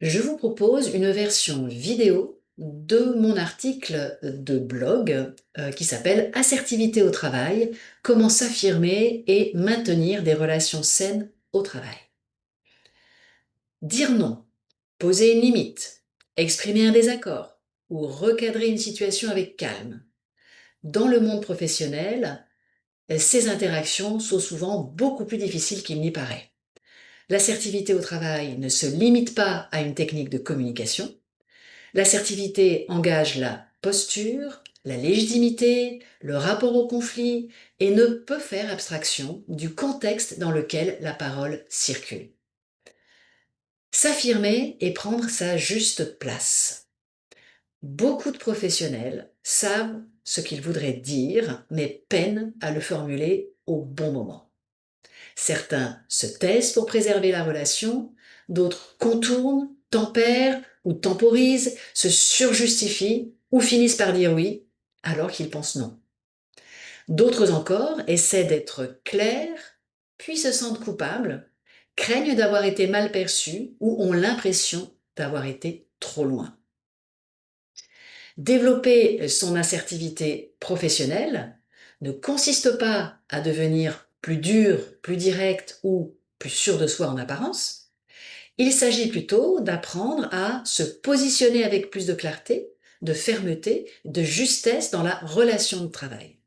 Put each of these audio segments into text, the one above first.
Je vous propose une version vidéo de mon article de blog qui s'appelle Assertivité au travail, comment s'affirmer et maintenir des relations saines au travail. Dire non, poser une limite, exprimer un désaccord ou recadrer une situation avec calme. Dans le monde professionnel, ces interactions sont souvent beaucoup plus difficiles qu'il n'y paraît. L'assertivité au travail ne se limite pas à une technique de communication. L'assertivité engage la posture, la légitimité, le rapport au conflit et ne peut faire abstraction du contexte dans lequel la parole circule. S'affirmer et prendre sa juste place. Beaucoup de professionnels savent ce qu'ils voudraient dire, mais peinent à le formuler au bon moment. Certains se taisent pour préserver la relation, d'autres contournent, tempèrent ou temporisent, se surjustifient ou finissent par dire oui alors qu'ils pensent non. D'autres encore essaient d'être clairs, puis se sentent coupables, craignent d'avoir été mal perçus ou ont l'impression d'avoir été trop loin. Développer son assertivité professionnelle ne consiste pas à devenir plus dur, plus direct ou plus sûr de soi en apparence. Il s'agit plutôt d'apprendre à se positionner avec plus de clarté, de fermeté, de justesse dans la relation de travail.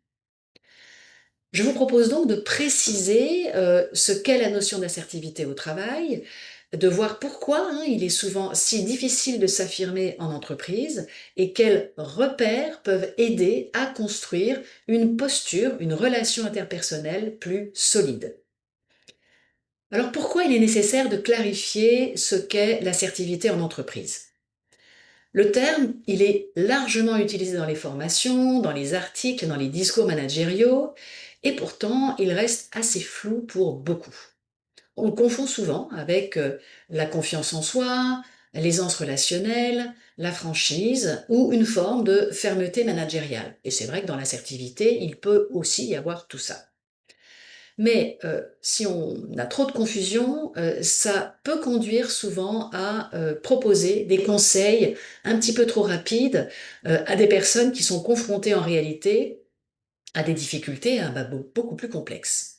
Je vous propose donc de préciser ce qu'est la notion d'assertivité au travail, de voir pourquoi il est souvent si difficile de s'affirmer en entreprise et quels repères peuvent aider à construire une posture, une relation interpersonnelle plus solide. Alors pourquoi il est nécessaire de clarifier ce qu'est l'assertivité en entreprise? Le terme, il est largement utilisé dans les formations, dans les articles, dans les discours managériaux, et pourtant il reste assez flou pour beaucoup. On le confond souvent avec la confiance en soi, l'aisance relationnelle, la franchise ou une forme de fermeté managériale. Et c'est vrai que dans l'assertivité, il peut aussi y avoir tout ça. Mais si on a trop de confusion, ça peut conduire souvent à proposer des conseils un petit peu trop rapides à des personnes qui sont confrontées en réalité à des difficultés beaucoup plus complexes.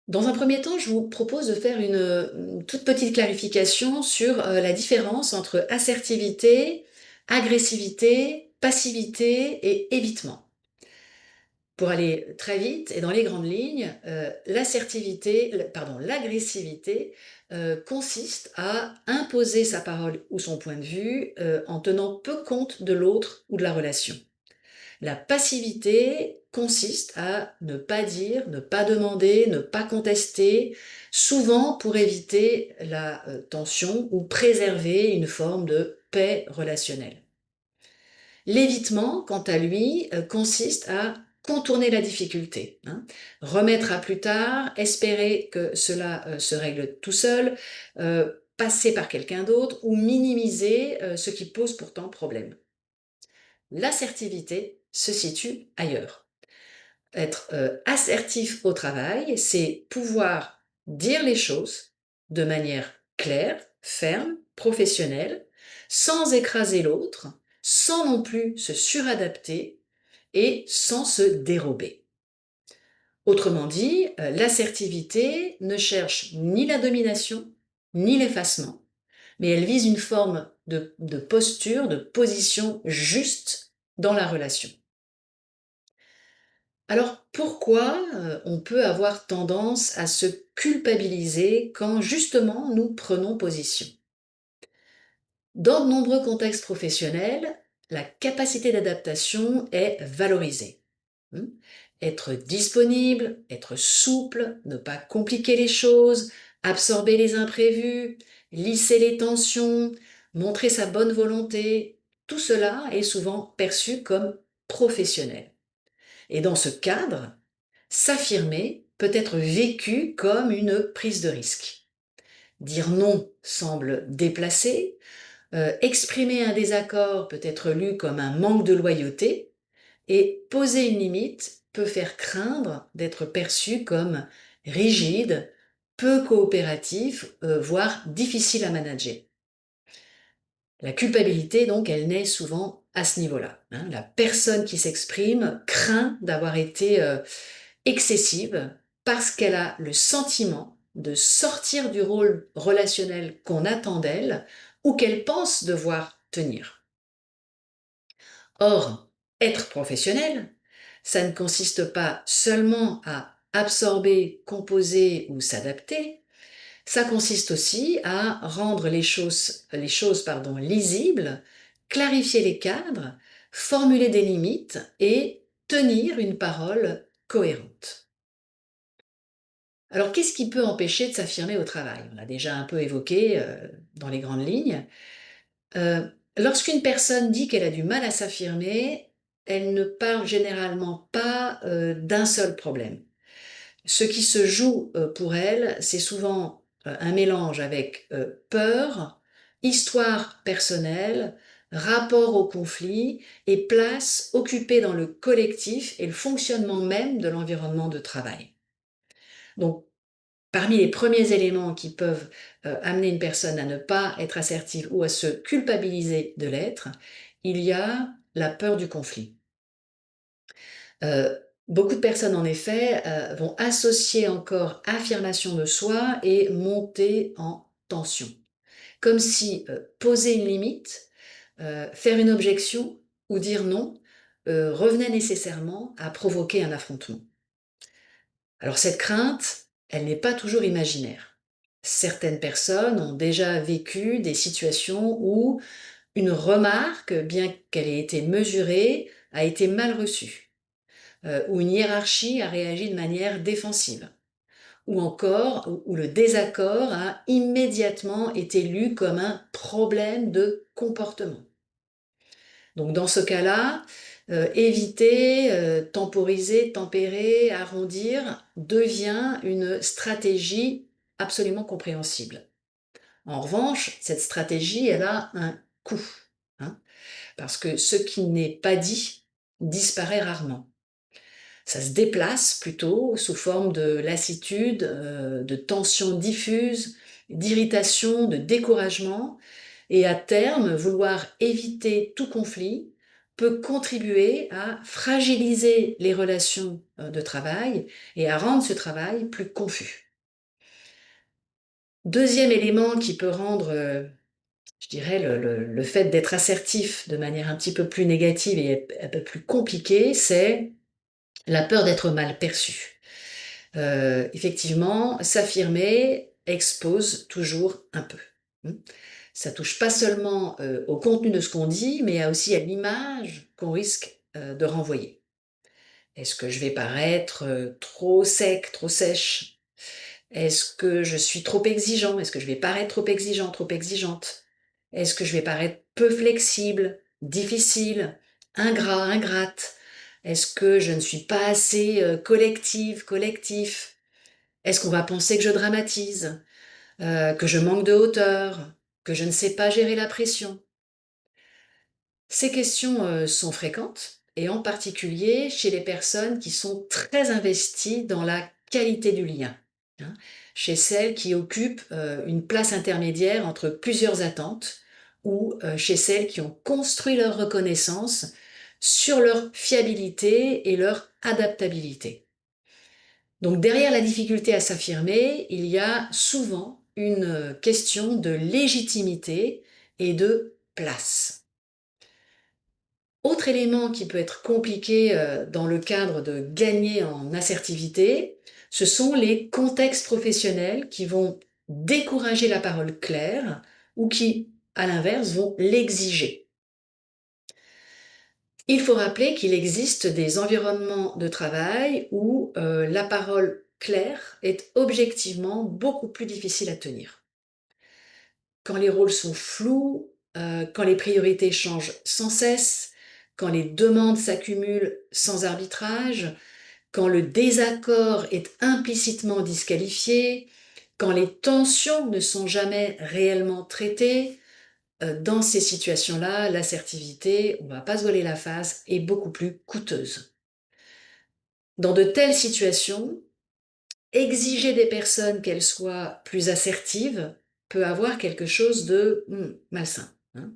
Dans un premier temps, je vous propose de faire une toute petite clarification sur la différence entre assertivité, agressivité, passivité et évitement. Pour aller très vite et dans les grandes lignes, l'agressivité consiste à imposer sa parole ou son point de vue en tenant peu compte de l'autre ou de la relation. La passivité consiste à ne pas dire, ne pas demander, ne pas contester, souvent pour éviter la tension ou préserver une forme de paix relationnelle. L'évitement, quant à lui, consiste à contourner la difficulté, remettre à plus tard, espérer que cela se règle tout seul, passer par quelqu'un d'autre ou minimiser ce qui pose pourtant problème. L'assertivité se situe ailleurs. Être assertif au travail, c'est pouvoir dire les choses de manière claire, ferme, professionnelle, sans écraser l'autre, sans non plus se suradapter et sans se dérober. Autrement dit, l'assertivité ne cherche ni la domination, ni l'effacement, mais elle vise une forme de posture, de position juste dans la relation. Alors pourquoi on peut avoir tendance à se culpabiliser quand justement nous prenons position? Dans de nombreux contextes professionnels, la capacité d'adaptation est valorisée. Hmm. Être disponible, être souple, ne pas compliquer les choses, absorber les imprévus, lisser les tensions, montrer sa bonne volonté, tout cela est souvent perçu comme professionnel. Et dans ce cadre, s'affirmer peut être vécu comme une prise de risque. Dire non semble déplacé, exprimer un désaccord peut être lu comme un manque de loyauté, et poser une limite peut faire craindre d'être perçu comme rigide, peu coopératif, voire difficile à manager. La culpabilité, donc, elle naît souvent à ce niveau-là, hein. La personne qui s'exprime craint d'avoir été excessive parce qu'elle a le sentiment de sortir du rôle relationnel qu'on attend d'elle ou qu'elle pense devoir tenir. Or, être professionnel, ça ne consiste pas seulement à absorber, composer ou s'adapter, ça consiste aussi à rendre les choses lisibles, clarifier les cadres, formuler des limites et tenir une parole cohérente. Alors, qu'est-ce qui peut empêcher de s'affirmer au travail? On l'a déjà un peu évoqué dans les grandes lignes. Lorsqu'une personne dit qu'elle a du mal à s'affirmer, elle ne parle généralement pas d'un seul problème. Ce qui se joue pour elle, c'est souvent un mélange avec peur, histoire personnelle, rapport au conflit et place occupée dans le collectif et le fonctionnement même de l'environnement de travail. Donc, parmi les premiers éléments qui peuvent amener une personne à ne pas être assertive ou à se culpabiliser de l'être, il y a la peur du conflit. Beaucoup de personnes, en effet, vont associer encore affirmation de soi et montée en tension. Comme si poser une limite, faire une objection ou dire non revenait nécessairement à provoquer un affrontement. Alors cette crainte, elle n'est pas toujours imaginaire. Certaines personnes ont déjà vécu des situations où une remarque, bien qu'elle ait été mesurée, a été mal reçue, où une hiérarchie a réagi de manière défensive, ou encore où le désaccord a immédiatement été lu comme un problème de comportement. Donc dans ce cas-là, éviter, temporiser, tempérer, arrondir devient une stratégie absolument compréhensible. En revanche, cette stratégie, elle a un coût, hein, parce que ce qui n'est pas dit disparaît rarement. Ça se déplace plutôt sous forme de lassitude, de tension diffuse, d'irritation, de découragement, et à terme, vouloir éviter tout conflit peut contribuer à fragiliser les relations de travail et à rendre ce travail plus confus. Deuxième élément qui peut rendre, je dirais, le fait d'être assertif de manière un petit peu plus négative et un peu plus compliqué, c'est la peur d'être mal perçu. Effectivement, s'affirmer expose toujours un peu. Mmh. Ça touche pas seulement, au contenu de ce qu'on dit, mais aussi à l'image qu'on risque, de renvoyer. Est-ce que je vais paraître, trop sec, trop sèche? Est-ce que je suis trop exigeant? Est-ce que je vais paraître trop exigeant, trop exigeante? Est-ce que je vais paraître peu flexible, difficile, ingrat, ingrate? Est-ce que je ne suis pas assez, collective, collectif? Est-ce qu'on va penser que je dramatise, que je manque de hauteur, que je ne sais pas gérer la pression? Ces questions, sont fréquentes et en particulier chez les personnes qui sont très investies dans la qualité du lien, hein. Chez celles qui occupent, une place intermédiaire entre plusieurs attentes ou, chez celles qui ont construit leur reconnaissance sur leur fiabilité et leur adaptabilité. Donc derrière la difficulté à s'affirmer, il y a souvent une question de légitimité et de place. Autre élément qui peut être compliqué dans le cadre de gagner en assertivité, ce sont les contextes professionnels qui vont décourager la parole claire ou qui, à l'inverse, vont l'exiger. Il faut rappeler qu'il existe des environnements de travail où la parole claire est objectivement beaucoup plus difficile à tenir. Quand les rôles sont flous, quand les priorités changent sans cesse, quand les demandes s'accumulent sans arbitrage, quand le désaccord est implicitement disqualifié, quand les tensions ne sont jamais réellement traitées, dans ces situations-là, l'assertivité, on ne va pas se voiler la face, est beaucoup plus coûteuse. Dans de telles situations, exiger des personnes qu'elles soient plus assertives peut avoir quelque chose de malsain. hein.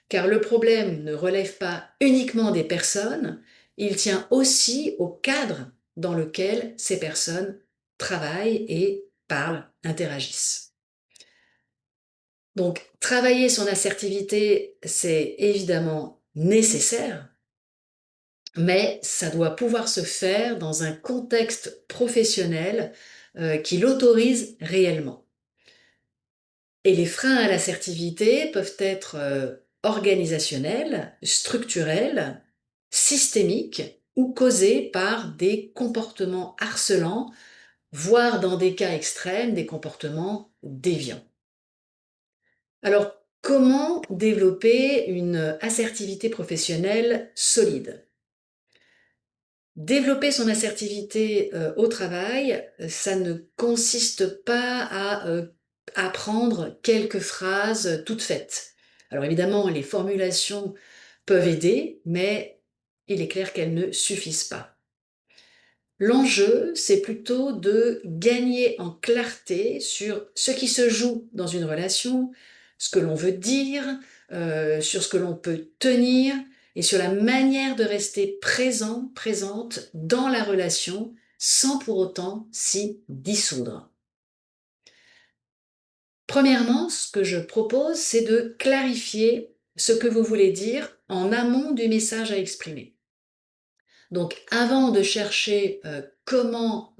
Car le problème ne relève pas uniquement des personnes, il tient aussi au cadre dans lequel ces personnes travaillent et parlent, interagissent. Donc, travailler son assertivité, c'est évidemment nécessaire, mais ça doit pouvoir se faire dans un contexte professionnel qui l'autorise réellement. Et les freins à l'assertivité peuvent être organisationnels, structurels, systémiques ou causés par des comportements harcelants, voire dans des cas extrêmes, des comportements déviants. Alors, comment développer une assertivité professionnelle solide? Développer son assertivité au travail, ça ne consiste pas à apprendre quelques phrases toutes faites. Alors évidemment, les formulations peuvent aider, mais il est clair qu'elles ne suffisent pas. L'enjeu, c'est plutôt de gagner en clarté sur ce qui se joue dans une relation, ce que l'on veut dire, sur ce que l'on peut tenir et sur la manière de rester présent, présente dans la relation sans pour autant s'y dissoudre. Premièrement, ce que je propose, c'est de clarifier ce que vous voulez dire en amont du message à exprimer. Donc, avant de chercher comment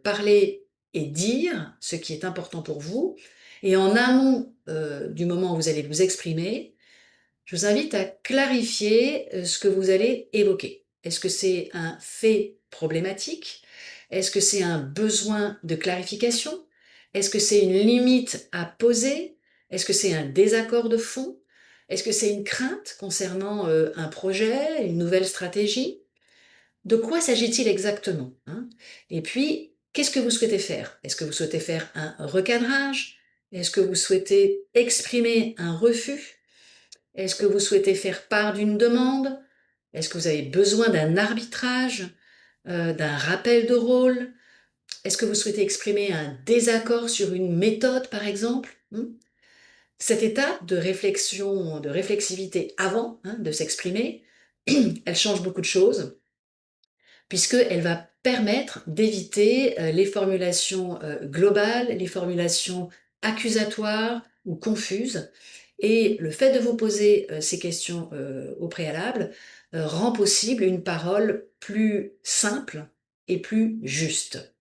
parler et dire ce qui est important pour vous, et en amont du moment où vous allez vous exprimer, je vous invite à clarifier ce que vous allez évoquer. Est-ce que c'est un fait problématique? Est-ce que c'est un besoin de clarification? Est-ce que c'est une limite à poser? Est-ce que c'est un désaccord de fond? Est-ce que c'est une crainte concernant un projet, une nouvelle stratégie? De quoi s'agit-il exactement, hein? Et puis, qu'est-ce que vous souhaitez faire? Est-ce que vous souhaitez faire un recadrage? Est-ce que vous souhaitez exprimer un refus? Est-ce que vous souhaitez faire part d'une demande? Est-ce que vous avez besoin d'un arbitrage, d'un rappel de rôle? Est-ce que vous souhaitez exprimer un désaccord sur une méthode, par exemple? Cette étape de réflexion, de réflexivité avant, hein, de s'exprimer, elle change beaucoup de choses, puisqu'elle va permettre d'éviter les formulations globales, les formulations accusatoires ou confuses. Et le fait de vous poser ces questions au préalable rend possible une parole plus simple et plus juste.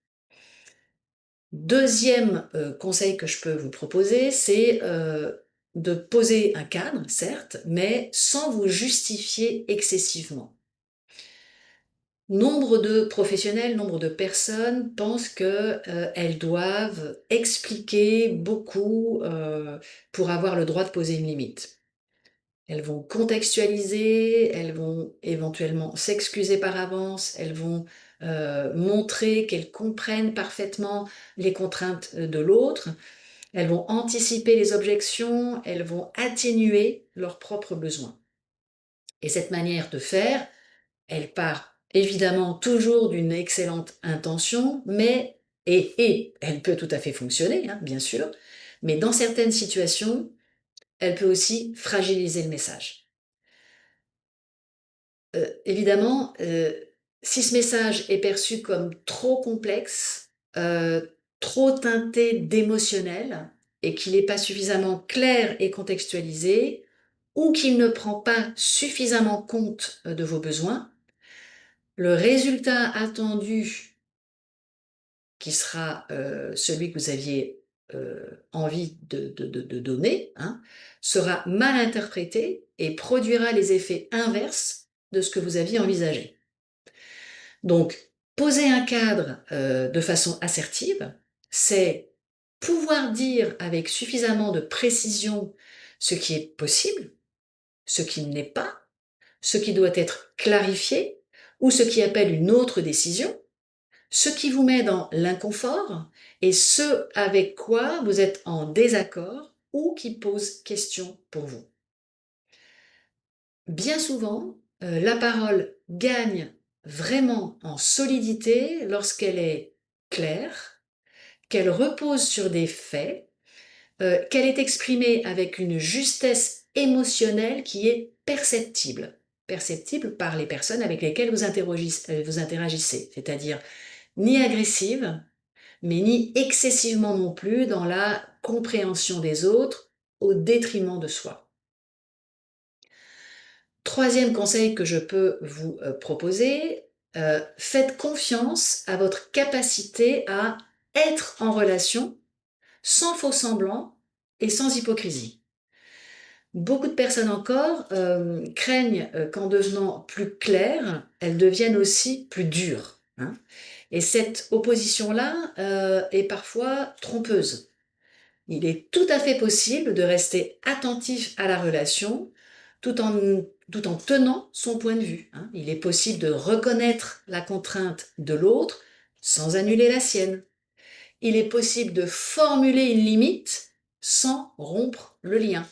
Deuxième conseil que je peux vous proposer, c'est de poser un cadre, certes, mais sans vous justifier excessivement. Nombre de professionnels, nombre de personnes pensent qu'elles doivent expliquer beaucoup pour avoir le droit de poser une limite. Elles vont contextualiser, elles vont éventuellement s'excuser par avance, elles vont montrer qu'elles comprennent parfaitement les contraintes de l'autre, elles vont anticiper les objections, elles vont atténuer leurs propres besoins. Et cette manière de faire, elle part évidemment toujours d'une excellente intention, mais et elle peut tout à fait fonctionner, hein, bien sûr, mais dans certaines situations, elle peut aussi fragiliser le message. Évidemment, si ce message est perçu comme trop complexe, trop teinté d'émotionnel et qu'il n'est pas suffisamment clair et contextualisé, ou qu'il ne prend pas suffisamment compte de vos besoins, le résultat attendu, qui sera celui que vous aviez envie de donner, hein, sera mal interprété et produira les effets inverses de ce que vous aviez envisagé. Donc, poser un cadre de façon assertive, c'est pouvoir dire avec suffisamment de précision ce qui est possible, ce qui ne l'est pas, ce qui doit être clarifié ou ce qui appelle une autre décision, ce qui vous met dans l'inconfort et ce avec quoi vous êtes en désaccord ou qui pose question pour vous. Bien souvent, la parole gagne vraiment en solidité lorsqu'elle est claire, qu'elle repose sur des faits, qu'elle est exprimée avec une justesse émotionnel qui est perceptible par les personnes avec lesquelles vous interagissez, c'est-à-dire ni agressive, mais ni excessivement non plus dans la compréhension des autres au détriment de soi. Troisième conseil que je peux vous proposer, faites confiance à votre capacité à être en relation sans faux semblant et sans hypocrisie. Beaucoup de personnes encore craignent qu'en devenant plus claires, elles deviennent aussi plus dures, hein. Et cette opposition-là est parfois trompeuse. Il est tout à fait possible de rester attentif à la relation tout en tenant son point de vue, hein. Il est possible de reconnaître la contrainte de l'autre sans annuler la sienne. Il est possible de formuler une limite sans rompre le lien.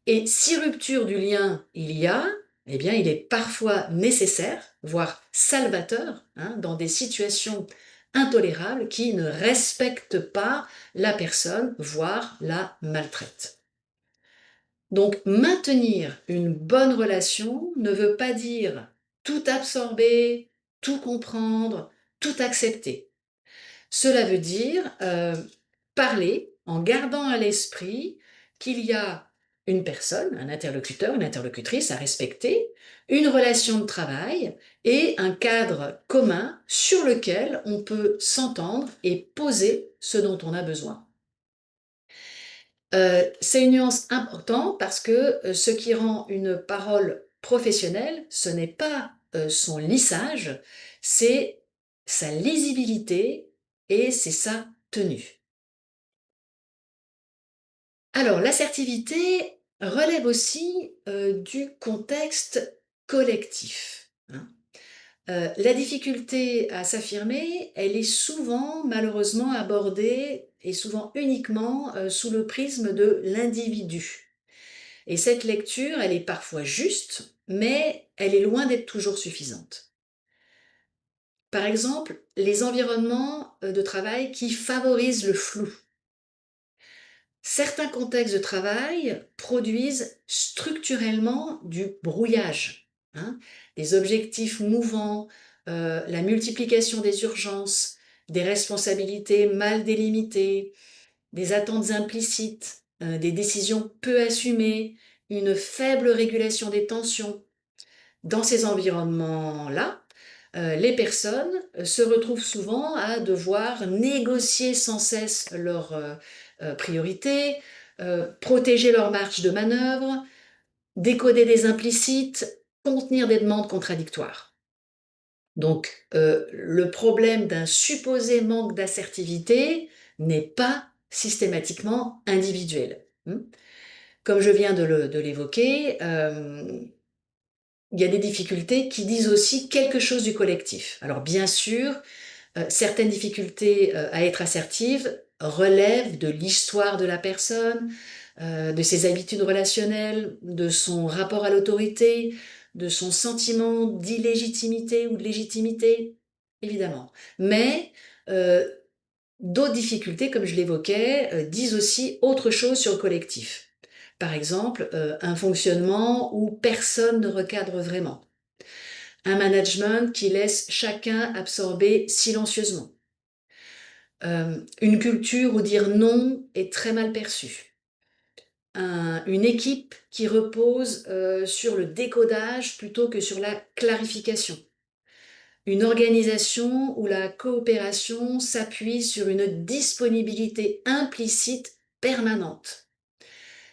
Et si rupture du lien il y a, eh bien il est parfois nécessaire, voire salvateur, hein, dans des situations intolérables qui ne respectent pas la personne, voire la maltraitent. Donc maintenir une bonne relation ne veut pas dire tout absorber, tout comprendre, tout accepter. Cela veut dire parler en gardant à l'esprit qu'il y a une personne, un interlocuteur, une interlocutrice à respecter, une relation de travail et un cadre commun sur lequel on peut s'entendre et poser ce dont on a besoin. C'est une nuance importante parce que ce qui rend une parole professionnelle, ce n'est pas son lissage, c'est sa lisibilité et c'est sa tenue. Alors, l'assertivité relève aussi du contexte collectif, hein. La difficulté à s'affirmer, elle est souvent malheureusement abordée et souvent uniquement sous le prisme de l'individu. Et cette lecture, elle est parfois juste, mais elle est loin d'être toujours suffisante. Par exemple, les environnements de travail qui favorisent le flou. Certains contextes de travail produisent structurellement du brouillage, hein, des objectifs mouvants, la multiplication des urgences, des responsabilités mal délimitées, des attentes implicites, des décisions peu assumées, une faible régulation des tensions. Dans ces environnements-là, les personnes se retrouvent souvent à devoir négocier sans cesse leurs priorités, protéger leur marge de manœuvre, décoder des implicites, contenir des demandes contradictoires. Donc, le problème d'un supposé manque d'assertivité n'est pas systématiquement individuel. Comme je viens de l'évoquer, il y a des difficultés qui disent aussi quelque chose du collectif. Alors bien sûr, certaines difficultés à être assertive relèvent de l'histoire de la personne, de ses habitudes relationnelles, de son rapport à l'autorité, de son sentiment d'illégitimité ou de légitimité, évidemment. Mais d'autres difficultés, comme je l'évoquais, disent aussi autre chose sur le collectif. Par exemple, un fonctionnement où personne ne recadre vraiment. Un management qui laisse chacun absorber silencieusement. Une culture où dire non est très mal perçu. Une équipe qui repose sur le décodage plutôt que sur la clarification. Une organisation où la coopération s'appuie sur une disponibilité implicite permanente.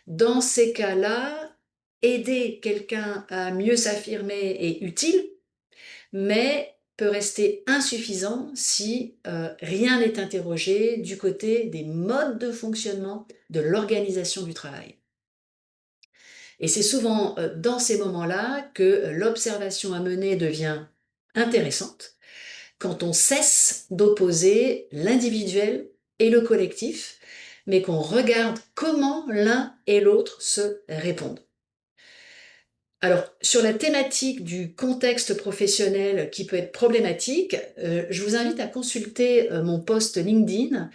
Dans ces cas-là, aider quelqu'un à mieux s'affirmer est utile, mais peut rester insuffisant si rien n'est interrogé du côté des modes de fonctionnement de l'organisation du travail. Et c'est souvent dans ces moments-là que l'observation à mener devient intéressante, quand on cesse d'opposer l'individuel et le collectif, mais qu'on regarde comment l'un et l'autre se répondent. Alors, sur la thématique du contexte professionnel qui peut être problématique, je vous invite à consulter mon post LinkedIn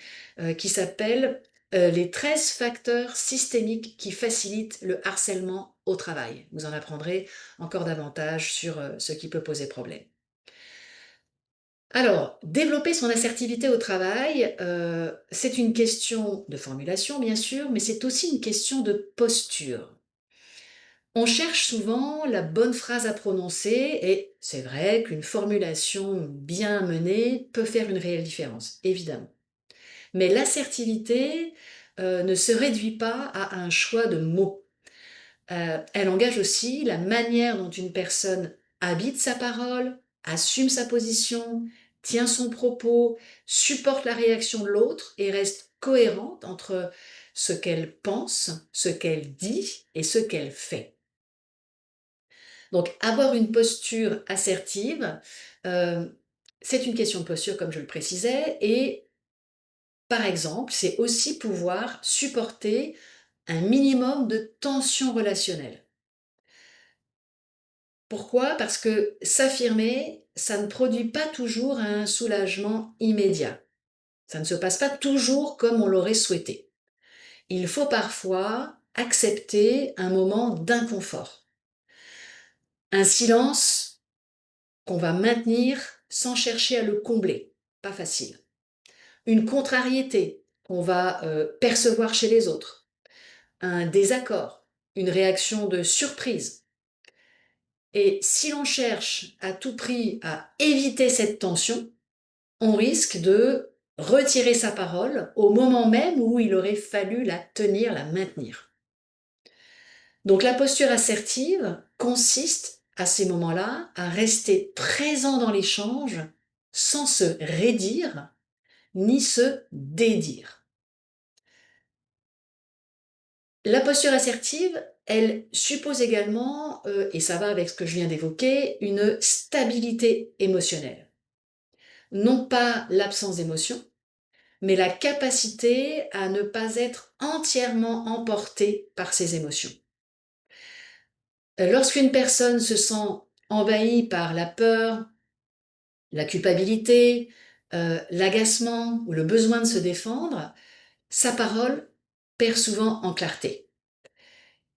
qui s'appelle les 13 facteurs systémiques qui facilitent le harcèlement au travail. Vous en apprendrez encore davantage sur ce qui peut poser problème. Alors, développer son assertivité au travail, c'est une question de formulation, bien sûr, mais c'est aussi une question de posture. On cherche souvent la bonne phrase à prononcer et c'est vrai qu'une formulation bien menée peut faire une réelle différence, évidemment. Mais l'assertivité ne se réduit pas à un choix de mots. Elle engage aussi la manière dont une personne habite sa parole, assume sa position, tient son propos, supporte la réaction de l'autre et reste cohérente entre ce qu'elle pense, ce qu'elle dit et ce qu'elle fait. Donc avoir une posture assertive, euh, c'est une question de posture comme je le précisais et par exemple, c'est aussi pouvoir supporter un minimum de tension relationnelle. Pourquoi? Parce que s'affirmer, ça ne produit pas toujours un soulagement immédiat. Ça ne se passe pas toujours comme on l'aurait souhaité. Il faut parfois accepter un moment d'inconfort. Un silence qu'on va maintenir sans chercher à le combler. Pas facile. Une contrariété qu'on va percevoir chez les autres. Un désaccord. Une réaction de surprise. Et si l'on cherche à tout prix à éviter cette tension, on risque de retirer sa parole au moment même où il aurait fallu la tenir, la maintenir. Donc la posture assertive consiste à ces moments-là à rester présent dans l'échange sans se raidir ni se dédire. La posture assertive, elle suppose également, et ça va avec ce que je viens d'évoquer, une stabilité émotionnelle. Non pas l'absence d'émotion, mais la capacité à ne pas être entièrement emportée par ses émotions. Lorsqu'une personne se sent envahie par la peur, la culpabilité, l'agacement ou le besoin de se défendre, sa parole perd souvent en clarté.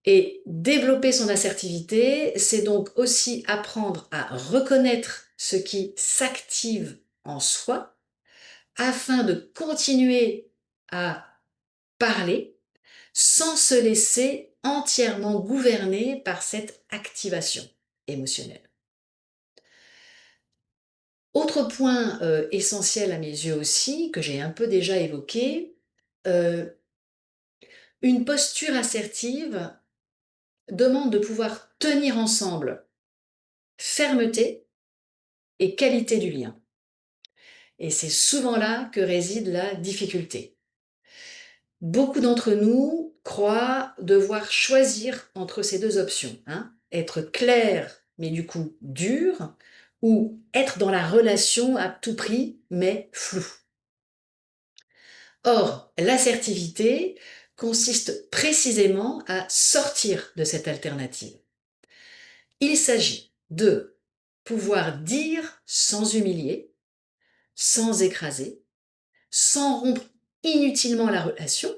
Et développer son assertivité, c'est donc aussi apprendre à reconnaître ce qui s'active en soi afin de continuer à parler sans se laisser entièrement gouverner par cette activation émotionnelle. Autre point essentiel à mes yeux aussi, que j'ai un peu déjà évoqué, euh, une posture assertive demande de pouvoir tenir ensemble fermeté et qualité du lien. Et c'est souvent là que réside la difficulté. Beaucoup d'entre nous croient devoir choisir entre ces deux options, hein. Être clair, mais du coup dur, ou être dans la relation à tout prix, mais flou. Or, l'assertivité consiste précisément à sortir de cette alternative. Il s'agit de pouvoir dire sans humilier, sans écraser, sans rompre inutilement la relation,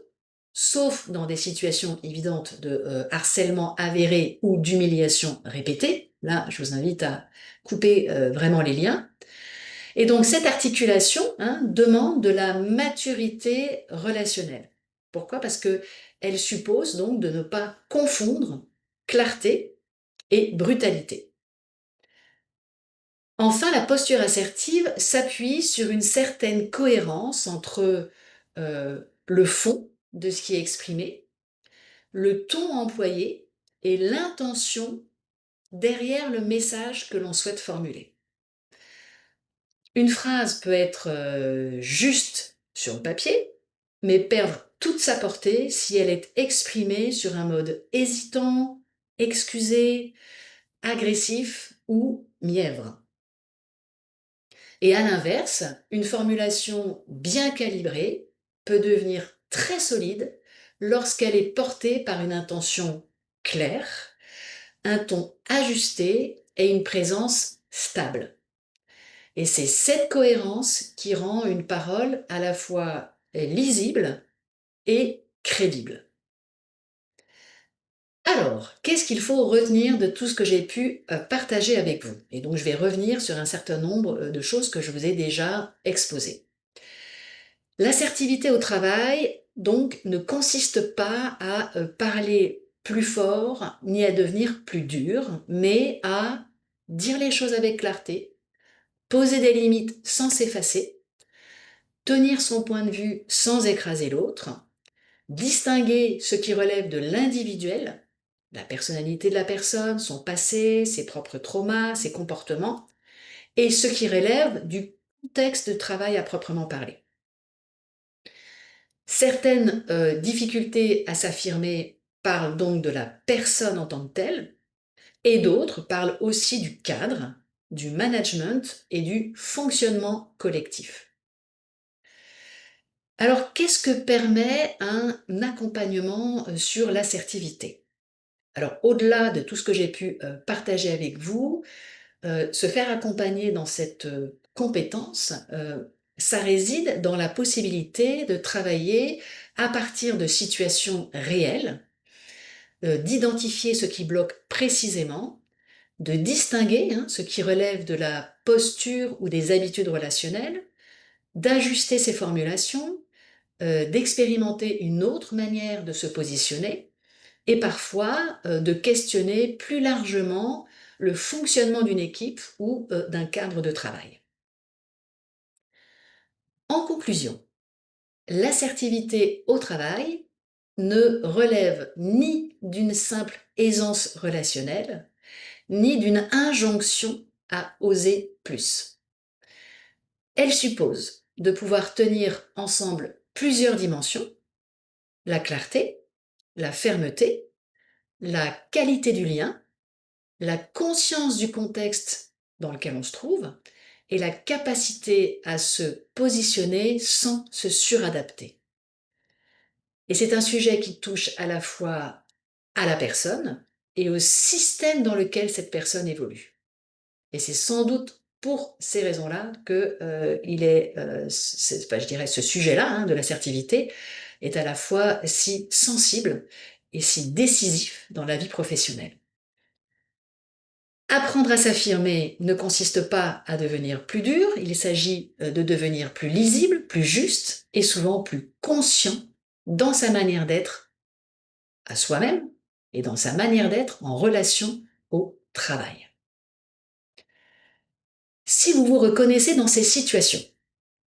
sauf dans des situations évidentes de harcèlement avéré ou d'humiliation répétée. Là, je vous invite à couper vraiment les liens. Et donc cette articulation, hein, demande de la maturité relationnelle. Pourquoi? Parce que elle suppose donc de ne pas confondre clarté et brutalité. Enfin, la posture assertive s'appuie sur une certaine cohérence entre le fond de ce qui est exprimé, le ton employé et l'intention derrière le message que l'on souhaite formuler. Une phrase peut être juste sur le papier, mais perdre toute sa portée si elle est exprimée sur un mode hésitant, excusé, agressif ou mièvre. Et à l'inverse, une formulation bien calibrée peut devenir très solide lorsqu'elle est portée par une intention claire, un ton ajusté et une présence stable. Et c'est cette cohérence qui rend une parole à la fois lisible et crédible. Alors, qu'est-ce qu'il faut retenir de tout ce que j'ai pu partager avec vous? Et donc, je vais revenir sur un certain nombre de choses que je vous ai déjà exposées. L'assertivité au travail, donc, ne consiste pas à parler plus fort ni à devenir plus dur, mais à dire les choses avec clarté, poser des limites sans s'effacer, tenir son point de vue sans écraser l'autre, distinguer ce qui relève de l'individuel, la personnalité de la personne, son passé, ses propres traumas, ses comportements, et ce qui relève du contexte de travail à proprement parler. Certaines difficultés à s'affirmer parlent donc de la personne en tant que telle, et d'autres parlent aussi du cadre, du management et du fonctionnement collectif. Alors, qu'est-ce que permet un accompagnement sur l'assertivité? Alors, au-delà de tout ce que j'ai pu partager avec vous, se faire accompagner dans cette compétence, ça réside dans la possibilité de travailler à partir de situations réelles, d'identifier ce qui bloque précisément, de distinguer ce qui relève de la posture ou des habitudes relationnelles, d'ajuster ses formulations, d'expérimenter une autre manière de se positionner et parfois de questionner plus largement le fonctionnement d'une équipe ou d'un cadre de travail. En conclusion, l'assertivité au travail ne relève ni d'une simple aisance relationnelle, ni d'une injonction à oser plus. Elle suppose de pouvoir tenir ensemble plusieurs dimensions: la clarté, la fermeté, la qualité du lien, la conscience du contexte dans lequel on se trouve et la capacité à se positionner sans se suradapter. Et c'est un sujet qui touche à la fois à la personne et au système dans lequel cette personne évolue. Et c'est sans doute pour ces raisons-là que je dirais, ce sujet-là de l'assertivité est à la fois si sensible et si décisif dans la vie professionnelle. Apprendre à s'affirmer ne consiste pas à devenir plus dur, il s'agit de devenir plus lisible, plus juste et souvent plus conscient dans sa manière d'être à soi-même et dans sa manière d'être en relation au travail. Si vous vous reconnaissez dans ces situations,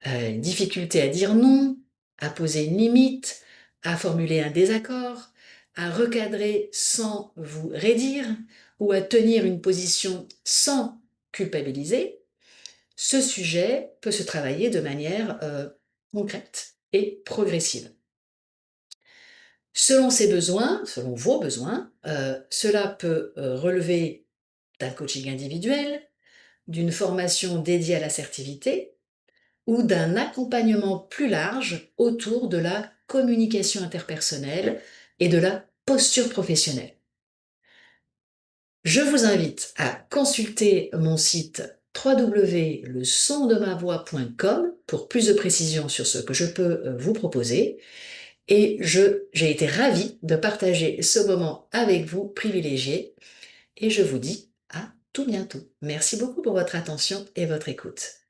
une difficulté à dire non, à poser une limite, à formuler un désaccord, à recadrer sans vous raidir ou à tenir une position sans culpabiliser, ce sujet peut se travailler de manière concrète et progressive. Selon ses besoins, selon vos besoins, cela peut relever d'un coaching individuel, d'une formation dédiée à l'assertivité ou d'un accompagnement plus large autour de la communication interpersonnelle et de la posture professionnelle. Je vous invite à consulter mon site www.lesondemavoix.com pour plus de précisions sur ce que je peux vous proposer. Et j'ai été ravie de partager ce moment avec vous privilégié et je vous dis à tout bientôt. Merci beaucoup pour votre attention et votre écoute.